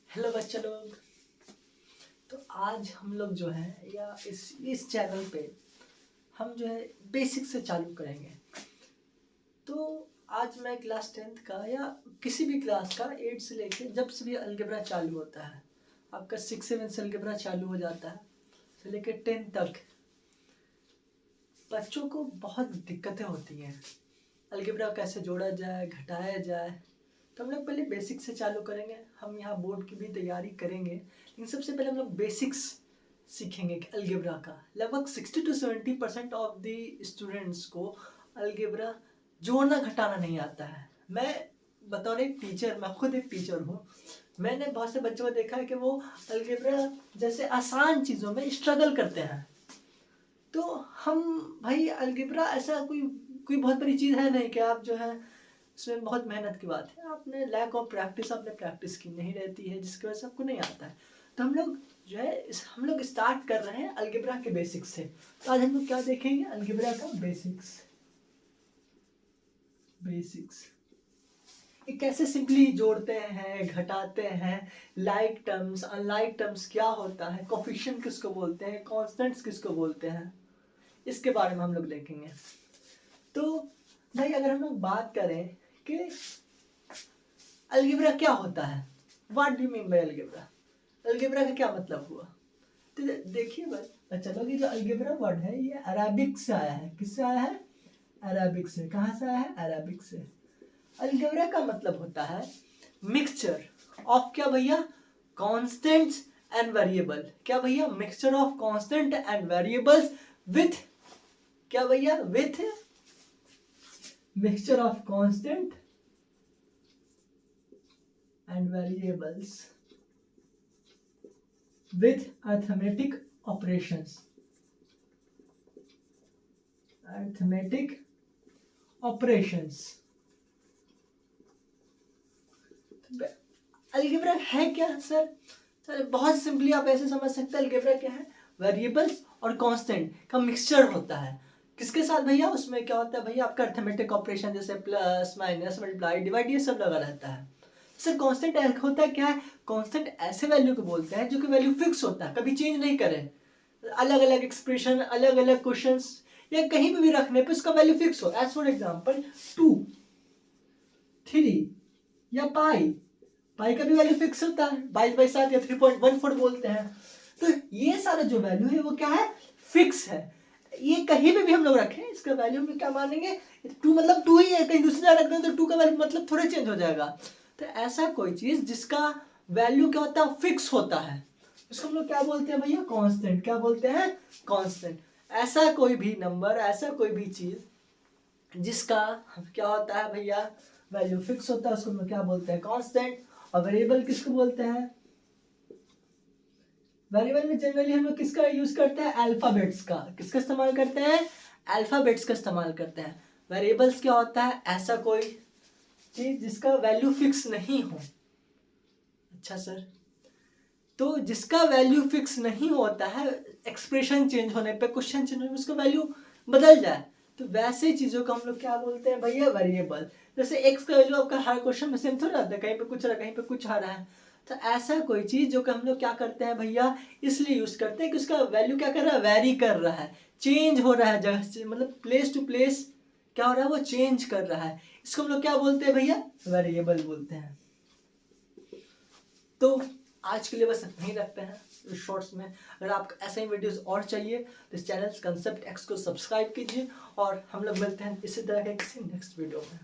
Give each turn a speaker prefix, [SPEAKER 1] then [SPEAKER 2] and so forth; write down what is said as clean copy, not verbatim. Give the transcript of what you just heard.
[SPEAKER 1] Hello बच्चे लोग। तो आज हम लोग जो है या इस चैनल पे हम जो है बेसिक से चालू करेंगे। तो आज मैं क्लास 10th का या किसी भी क्लास का 8 से लेके जब से भी अलजेब्रा चालू होता है, आपका 6-7 से अलजेब्रा चालू हो जाता है से लेके 10 तक बच्चों को बहुत दिक्कतें होती हैं। अलजेब्रा कैसे जोड़ा जाए, घटाया जाए, तो हम लोग पहले बेसिक्स से चालू करेंगे। हम यहाँ बोर्ड की भी तैयारी करेंगे, लेकिन सबसे पहले हम लोग बेसिक्स सीखेंगे कि अलजेब्रा का लगभग 60 to 70% ऑफ द स्टूडेंट्स को अलजेब्रा जोड़ना घटाना नहीं आता है। मैं बतौर एक टीचर, मैं खुद एक टीचर हूँ, मैंने बहुत से बच्चों को देखा है कि वो अलजेब्रा जैसे आसान चीज़ों में स्ट्रगल करते हैं। तो हम भाई अलजेब्रा ऐसा कोई बहुत बड़ी चीज़ है नहीं कि आप जो है इसमें बहुत मेहनत की बात है। आपने लैक ऑफ प्रैक्टिस, आपने प्रैक्टिस की नहीं रहती है, जिसकी वजह से आपको नहीं आता है। तो हम लोग जो है हम लोग स्टार्ट कर रहे हैं अलजेब्रा के बेसिक्स से। तो आज हम लोग क्या देखेंगे? अलजेब्रा का बेसिक्स ये कैसे सिंपली जोड़ते हैं, घटाते हैं, लाइक टर्म्स, अनलाइक टर्म्स क्या होता है, कोफिशिएंट किसको बोलते हैं, कांस्टेंट्स किसको बोलते हैं, इसके बारे में हम लोग देखेंगे। तो भाई अगर हम लोग बात करें कि अलजेब्रा क्या होता है, what do you mean by algebra, algebra का क्या मतलब हुआ, तो देखिए बच्चा लोग, ये जो अलजेब्रा वर्ड है ये अरबिक से आया है। किससे आया है? अरबिक से। कहाँ से आया है? अरबिक से। अलजेब्रा का मतलब होता है मिक्सचर ऑफ क्या भैया? Constants and variable. क्या भैया? Mixture of constant and variables with क्या भैया? With mixture of constant and variables with arithmetic operations. Algebra है क्या सर? सर बहुत सिंपली आप ऐसे समझ सकते हैं, अलजेब्रा क्या है? वेरिएबल्स और कांस्टेंट का मिक्सचर होता है। किसके साथ भैया? उसमें क्या होता है भैया? आपका अरिथमेटिक ऑपरेशन जैसे प्लस, माइनस, मल्टीप्लाई, डिवाइड, ये सब लगा रहता है। सर कांस्टेंट होता है क्या है? कांस्टेंट ऐसे वैल्यू को बोलते हैं जो कि वैल्यू फिक्स होता है, कभी चेंज नहीं करे। अलग अलग एक्सप्रेशन, अलग अलग क्वेश्चंस या कहीं पे भी रखने पे उसका वैल्यू फिक्स हो। एज फॉर एग्जांपल 2, 3 या पाई का भी वैल्यू फिक्स होता है, 22/7 या 3.14 बोलते हैं। तो ये सारा जो वैल्यू है वो क्या है? फिक्स है। ये कहीं पे भी हम लोग रखें, इसका वैल्यू में क्या मानेंगे? 2 मतलब 2 ही है, कहीं दूसरी जगह रख दें तो 2 का वैल्यू मतलब थोड़े चेंज हो जाएगा। तो ऐसा कोई चीज जिसका वैल्यू क्या होता है? फिक्स होता है, उसको हम लोग क्या बोलते हैं भैया? कांस्टेंट। क्या बोलते हैं? कांस्टेंट। ऐसा कोई भी नंबर, ऐसा कोई भी चीज जिसका क्या होता है भैया? वैल्यू फिक्स होता है, उसको हम लोग क्या बोलते हैं? कांस्टेंट। और वेरिएबल किसको बोलते हैं? वेरिएबल में जनरली हम लोग किसका यूज करते हैं? अल्फाबेट्स का। किसका इस्तेमाल करते हैं? अल्फाबेट्स का इस्तेमाल करते हैं। वेरिएबल्स क्या होता है? ऐसा कोई चीज जिसका वैल्यू फिक्स नहीं हो। अच्छा सर, तो जिसका वैल्यू फिक्स नहीं होता है, एक्सप्रेशन चेंज होने पे, क्वेश्चन चेंज होने पे उसका वैल्यू बदल जाए, तो वैसे चीजों को हम लोग क्या बोलते हैं भैया? वेरिएबल। जैसे एक्स का वैल्यू आपका हर क्वेश्चन में सेम थोड़ा रहता है, कहीं पे कुछ आ रहा है, कहीं पे कुछ आ रहा है। तो ऐसा कोई चीज जो कि हम लोग क्या करते हैं भैया? इसलिए यूज करते हैं कि उसका वैल्यू क्या कर रहा है? वेरी कर रहा है, चेंज हो रहा है जगह से, मतलब प्लेस टू प्लेस क्या हो रहा है? वो चेंज कर रहा है। इसको हम लोग क्या बोलते हैं भैया? वेरिएबल बोलते हैं। तो आज के लिए बस इतना ही रखते हैं शॉर्ट्स में। अगर आपको ऐसे ही वीडियोस और चाहिए तो इस चैनल कंसेप्ट एक्स को सब्सक्राइब कीजिए, और हम लोग मिलते हैं इसी तरह के किसी नेक्स्ट वीडियो में।